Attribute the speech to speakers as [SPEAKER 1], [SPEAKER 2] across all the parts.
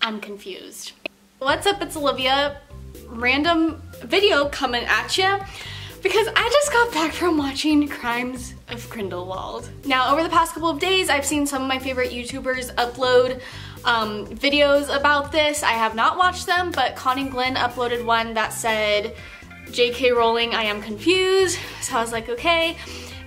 [SPEAKER 1] I'm confused. What's up, it's Olivia. Random video coming at ya because I just got back from watching Crimes of Grindelwald. Now, over the past couple of days, I've seen some of my favorite YouTubers upload videos about this. I have not watched them, but Connie Glenn uploaded one that said, JK Rowling, I am confused. So I was like, okay.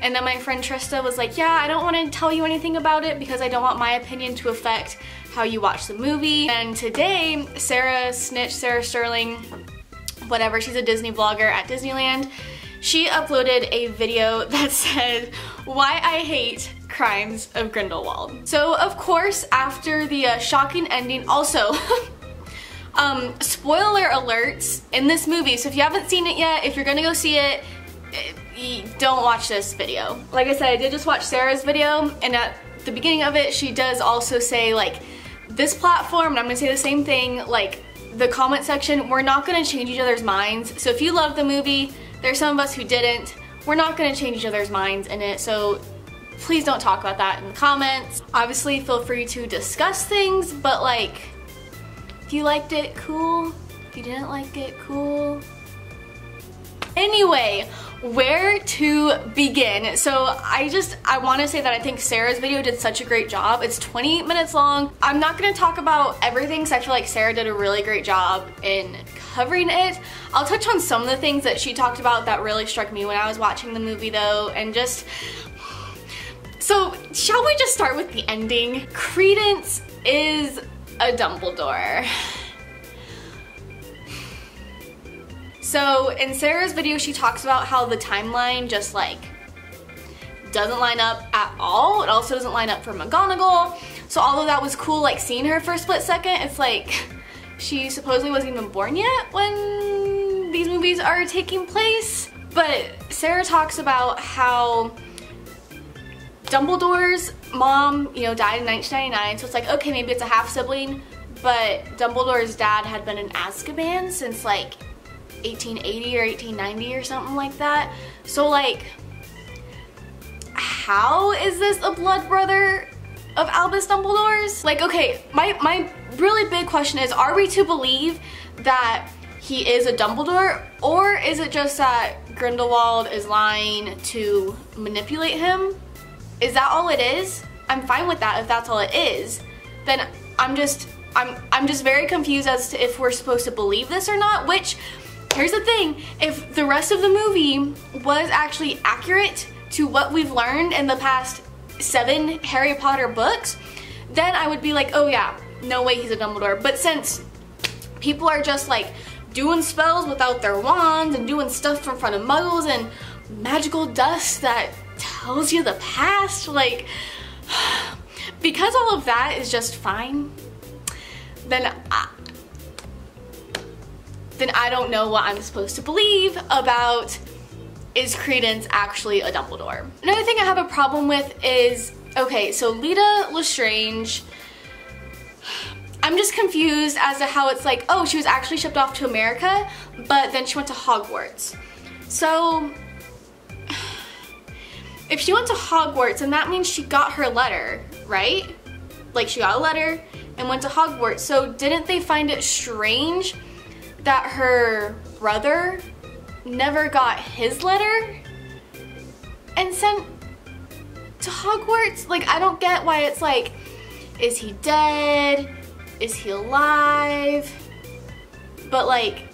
[SPEAKER 1] And then my friend Trista was like, yeah, I don't want to tell you anything about it because I don't want my opinion to affect how you watch the movie. And today, Sarah Sterling, whatever, she's a Disney vlogger at Disneyland, she uploaded a video that said, why I hate Crimes of Grindelwald. So of course, after the shocking ending, also, spoiler alerts in this movie, so if you haven't seen it yet, if you're gonna go see it, don't watch this video. Like I said, I did just watch Sarah's video, and at the beginning of it, she does also say, like, this platform, and I'm gonna say the same thing, like, the comment section, we're not gonna change each other's minds. So if you love the movie, there's some of us who didn't, we're not gonna change each other's minds in it, so please don't talk about that in the comments. Obviously, feel free to discuss things, but like, if you liked it, cool. If you didn't like it, cool. Anyway, where to begin? So I want to say that I think Sarah's video did such a great job. It's 28 minutes long. I'm not going to talk about everything because I feel like Sarah did a really great job in covering it. I'll touch on some of the things that she talked about that really struck me when I was watching the movie though, and just... So, shall we just start with the ending? Credence is a Dumbledore. So in Sarah's video, she talks about how the timeline just like doesn't line up at all. It also doesn't line up for McGonagall. So although that was cool, like seeing her for a split second, it's like she supposedly wasn't even born yet when these movies are taking place. But Sarah talks about how Dumbledore's mom, you know, died in 1999. So it's like, okay, maybe it's a half sibling, but Dumbledore's dad had been in Azkaban since like 1880 or 1890 or something like that. So like, how is this a blood brother of Albus Dumbledore's? Like, okay, my really big question is, are we to believe that he is a Dumbledore, or is it just that Grindelwald is lying to manipulate him? Is that all it is? I'm fine with that if that's all it is. Then I'm just very confused as to if we're supposed to believe this or not, which, here's the thing, if the rest of the movie was actually accurate to what we've learned in the past 7 Harry Potter books, then I would be like, oh yeah, no way he's a Dumbledore. But since people are just like doing spells without their wands and doing stuff in front of muggles and magical dust that tells you the past, like, because all of that is just fine, then I don't know what I'm supposed to believe about, is Credence actually a Dumbledore? Another thing I have a problem with is, okay, so Leta Lestrange, I'm just confused as to how it's like, oh, she was actually shipped off to America, but then she went to Hogwarts. So, if she went to Hogwarts, then that means she got her letter, right? Like, she got a letter and went to Hogwarts. So didn't they find it strange that her brother never got his letter and sent to Hogwarts? Like, I don't get why it's like, is he dead? Is he alive? But like,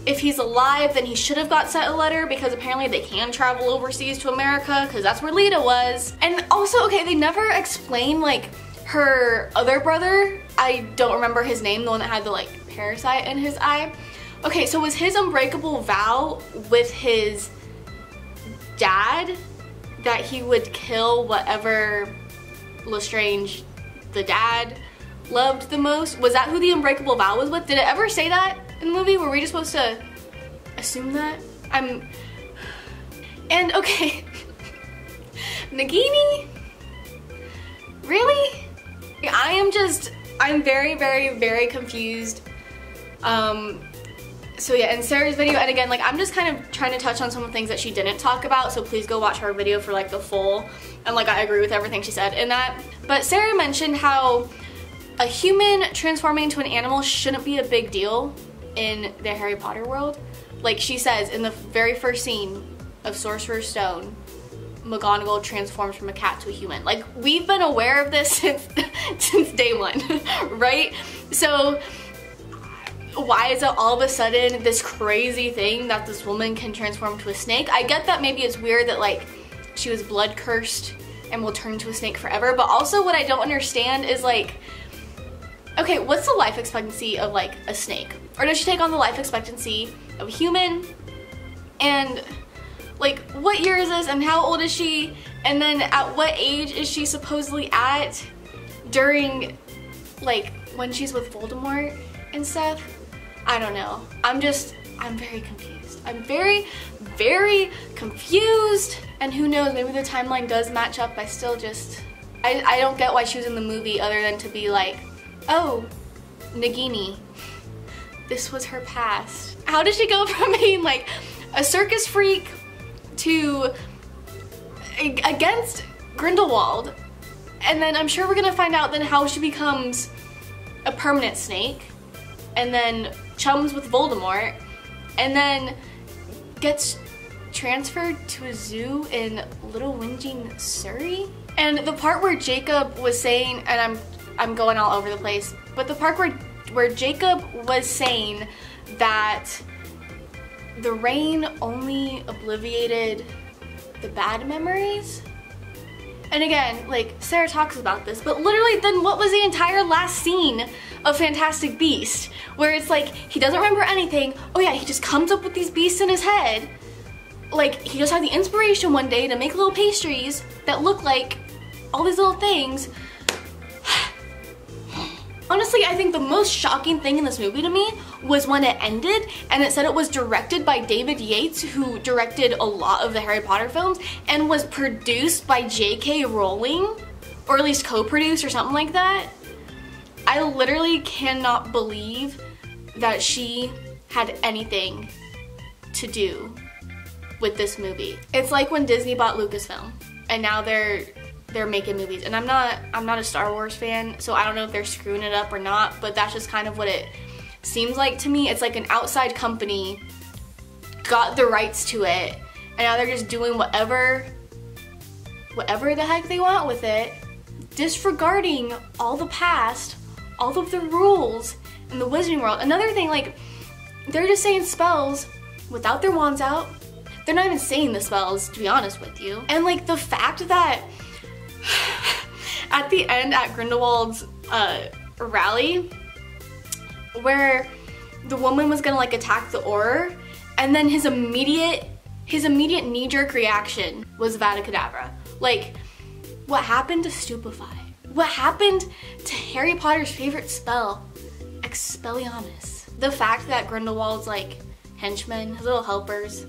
[SPEAKER 1] if he's alive, then he should have got sent a letter because apparently they can travel overseas to America because that's where Leta was. And also, okay, they never explain like her other brother. I don't remember his name, the one that had the like parasite in his eye. Okay, so was his unbreakable vow with his dad that he would kill whatever Lestrange, the dad, loved the most? Was that who the unbreakable vow was with? Did it ever say that in the movie? Were we just supposed to assume that? And okay, Nagini? Really? I'm very, very, very confused. So yeah, in Sarah's video, and again, like, I'm just kind of trying to touch on some of the things that she didn't talk about, so please go watch her video for like the full, and like I agree with everything she said in that. But Sarah mentioned how a human transforming into an animal shouldn't be a big deal in the Harry Potter world. Like she says in the very first scene of Sorcerer's Stone, McGonagall transforms from a cat to a human. Like, we've been aware of this since day one, right? So why is it all of a sudden this crazy thing that this woman can transform to a snake? I get that maybe it's weird that like she was blood cursed and will turn into a snake forever, but also what I don't understand is like, okay, what's the life expectancy of like a snake? Or does she take on the life expectancy of a human? And like, what year is this and how old is she? And then at what age is she supposedly at during, like, when she's with Voldemort and stuff? I don't know. I'm very confused. I'm very, very confused. And who knows, maybe the timeline does match up. I still just, I don't get why she was in the movie other than to be like, oh, Nagini, this was her past. How did she go from being like a circus freak to against Grindelwald, and then I'm sure we're gonna find out then how she becomes a permanent snake, and then chums with Voldemort, and then gets transferred to a zoo in Little Whinging, Surrey. And the part where Jacob was saying, and I'm going all over the place, but the part where Jacob was saying that the rain only obliviated the bad memories. And again, like, Sarah talks about this, but literally then what was the entire last scene of Fantastic Beasts? Where it's like, he doesn't remember anything. Oh yeah, he just comes up with these beasts in his head. Like, he just had the inspiration one day to make little pastries that look like all these little things. Honestly, I think the most shocking thing in this movie to me was when it ended and it said it was directed by David Yates, who directed a lot of the Harry Potter films, and was produced by J.K. Rowling, or at least co-produced or something like that. I literally cannot believe that she had anything to do with this movie. It's like when Disney bought Lucasfilm and now they're making movies, and I'm not a Star Wars fan, so I don't know if they're screwing it up or not, but that's just kind of what it seems like to me. It's like an outside company got the rights to it, and now they're just doing whatever the heck they want with it, disregarding all the past, all of the rules in the Wizarding World. Another thing, like, they're just saying spells without their wands out. They're not even saying the spells, to be honest with you. And like the fact that at the end at Grindelwald's rally, where the woman was gonna like attack the Auror, and then his immediate knee-jerk reaction was Vada Kedavra. Like, what happened to Stupefy? What happened to Harry Potter's favorite spell, Expelliarmus? The fact that Grindelwald's like henchmen, his little helpers,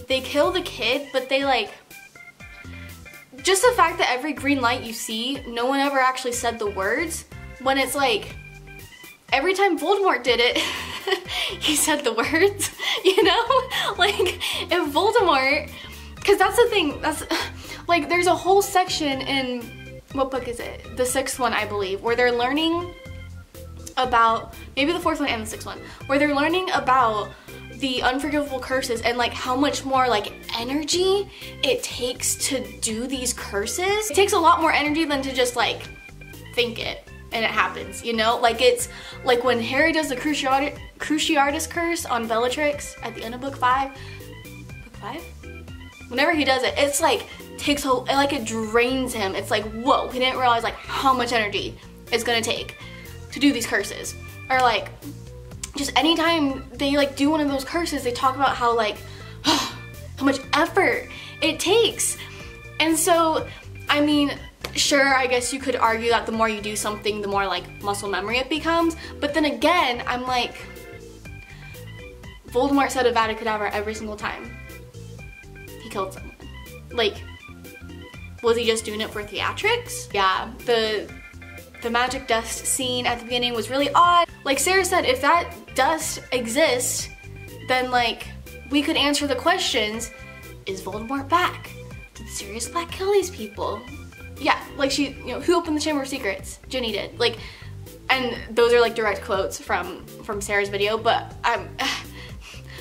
[SPEAKER 1] they kill the kid, but they like, just the fact that every green light you see, no one ever actually said the words, when it's like, every time Voldemort did it, he said the words, you know? Like, if Voldemort, because that's the thing, that's, like, there's a whole section in, what book is it? The 6th one, I believe, where they're learning about, maybe the 4th one and the 6th one, where they're learning about the unforgivable curses and like how much more like energy it takes to do these curses. It takes a lot more energy than to just like think it and it happens, you know? Like, it's like when Harry does the Cruciatus curse on Bellatrix at the end of book 5? Book 5? Whenever he does it, it's like takes a, like it drains him. It's like, whoa, he didn't realize like how much energy it's gonna take to do these curses. Or like, just anytime they like do one of those curses, they talk about how like, how much effort it takes. And so, I mean, sure, I guess you could argue that the more you do something, the more like muscle memory it becomes. But then again, I'm like, Voldemort said Avada Kedavra every single time he killed someone. Like, was he just doing it for theatrics? Yeah, the magic dust scene at the beginning was really odd. Like Sarah said, if that dust exists, then like, we could answer the questions, is Voldemort back? Did Sirius Black kill these people? Yeah, like she, you know, who opened the Chamber of Secrets? Ginny did. Like, And those are like direct quotes from Sarah's video, but I'm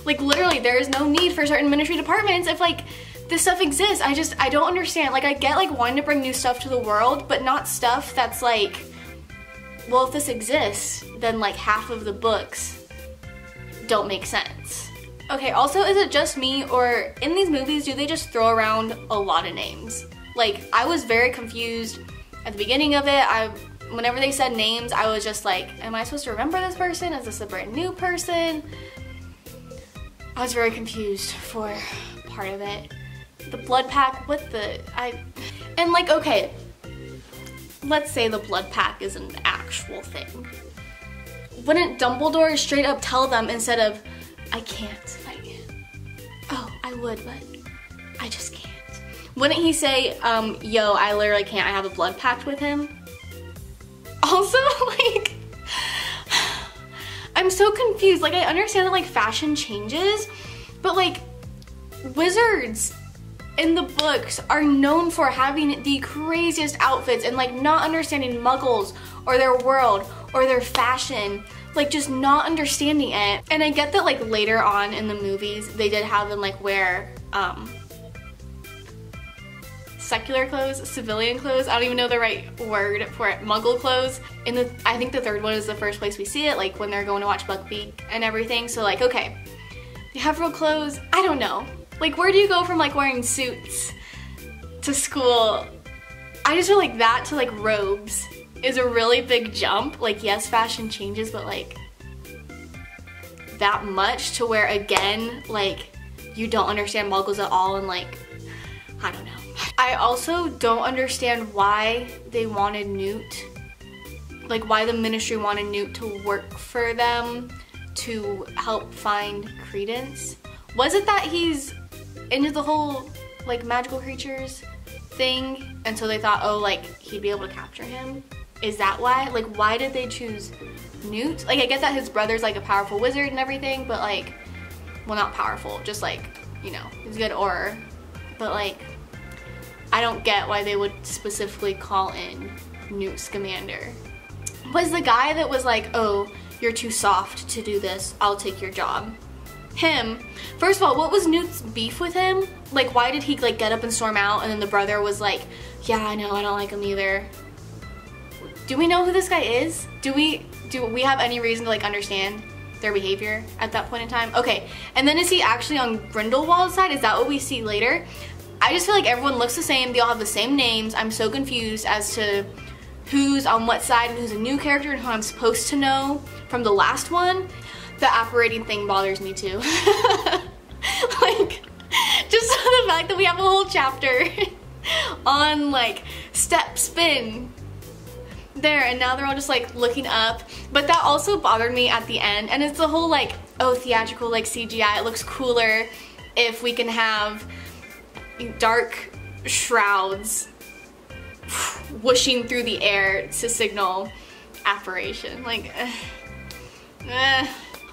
[SPEAKER 1] like, literally there is no need for certain ministry departments if like this stuff exists. I don't understand. Like, I get like wanting to bring new stuff to the world, but not stuff that's like, well, if this exists, then like half of the books don't make sense. Okay, also, is it just me, or in these movies, do they just throw around a lot of names? Like, I was very confused at the beginning of it. Whenever they said names, I was just like, am I supposed to remember this person? Is this a brand new person? I was very confused for part of it. The blood pack, and like, okay, let's say the blood pack is an actual thing. Wouldn't Dumbledore straight up tell them instead of, I can't, oh, I would, but I just can't. Wouldn't he say, yo, I literally can't, I have a blood pact with him? Also, like, I'm so confused. Like, I understand that like fashion changes, but like wizards in the books are known for having the craziest outfits and like not understanding muggles or their world or their fashion, like just not understanding it. And I get that like later on in the movies they did have them like wear secular clothes, civilian clothes, I don't even know the right word for it, muggle clothes. I think the third one is the first place we see it, like when they're going to watch Buckbeak and everything. So like, okay, you have real clothes, I don't know. Like, where do you go from like wearing suits to school? I just feel like that to like robes is a really big jump. Like, yes, fashion changes, but like that much to where, again, like you don't understand muggles at all, and like, I don't know. I also don't understand why they wanted Newt, like why the ministry wanted Newt to work for them to help find Credence. Was it that he's into the whole like magical creatures thing, and so they thought, oh, like he'd be able to capture him? Is that why? Like, why did they choose Newt? Like, I get that his brother's like a powerful wizard and everything, but like, well, not powerful, just like, you know, he's good aura, but like, I don't get why they would specifically call in Newt Scamander. Was the guy that was like, oh, you're too soft to do this, I'll take your job, him? First of all, what was Newt's beef with him? Like, why did he like get up and storm out, and then the brother was like, yeah, I know, I don't like him either? Do we know who this guy is? Do we have any reason to like understand their behavior at that point in time? Okay, and then is he actually on Grindelwald's side? Is that what we see later? I just feel like everyone looks the same, they all have the same names. I'm so confused as to who's on what side and who's a new character and who I'm supposed to know from the last one. The apparating thing bothers me too. Like, just the fact that we have a whole chapter on like step spin there, and now they're all just like looking up. But that also bothered me at the end, and it's the whole like, oh, theatrical like CGI, it looks cooler if we can have dark shrouds whooshing through the air to signal apparition. Like,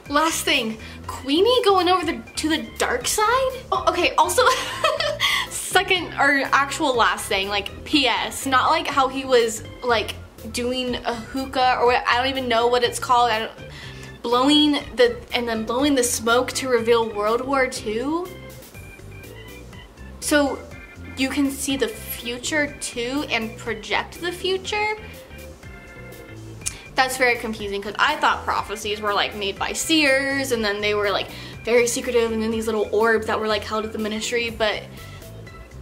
[SPEAKER 1] last thing, Queenie going over to the dark side? Oh, okay, also, second or actual last thing, like PS, not like how he was like doing a hookah or what, I don't even know what it's called, blowing the smoke to reveal World War II. So you can see the future too and project the future. That's very confusing, because I thought prophecies were like made by seers, and then they were like very secretive, and then these little orbs that were like held at the ministry, but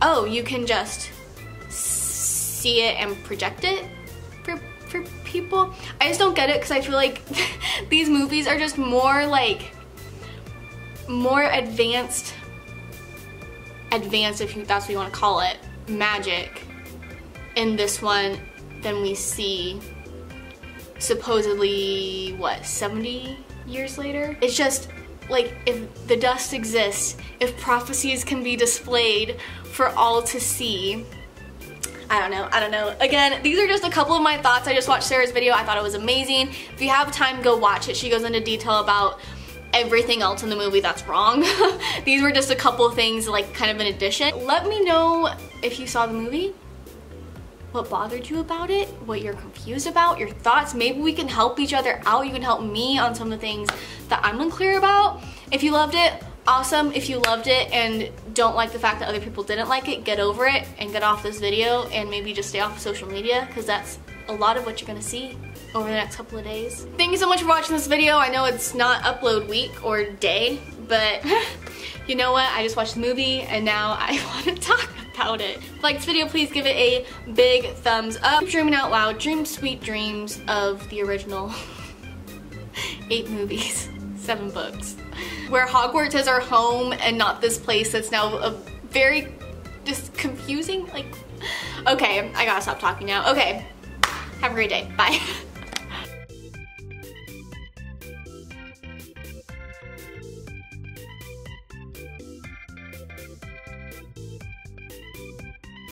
[SPEAKER 1] oh, you can just see it and project it for people. I just don't get it, because I feel like these movies are just more like, more advanced, if that's what you want to call it, magic in this one than we see supposedly, what, 70 years later? It's just like, if the dust exists, if prophecies can be displayed for all to see, I don't know. Again, these are just a couple of my thoughts. I just watched Sarah's video, I thought it was amazing. If you have time, go watch it. She goes into detail about everything else in the movie that's wrong. These were just a couple of things like kind of in addition. Let me know if you saw the movie. what bothered you about it, what you're confused about, your thoughts. Maybe we can help each other out. You can help me on some of the things that I'm unclear about. If you loved it, awesome. If you loved it and don't like the fact that other people didn't like it, get over it and get off this video and maybe just stay off of social media, because that's a lot of what you're gonna see over the next couple of days. Thank you so much for watching this video. I know it's not upload week or day, but you know what? I just watched the movie and now I want to talk about it. If you like this video, please give it a big thumbs up. Keep dreaming out loud. Dream sweet dreams of the original 8 movies, 7 books. Where Hogwarts is our home and not this place that's now a very just confusing. Like, okay, I gotta stop talking now. Okay, have a great day. Bye.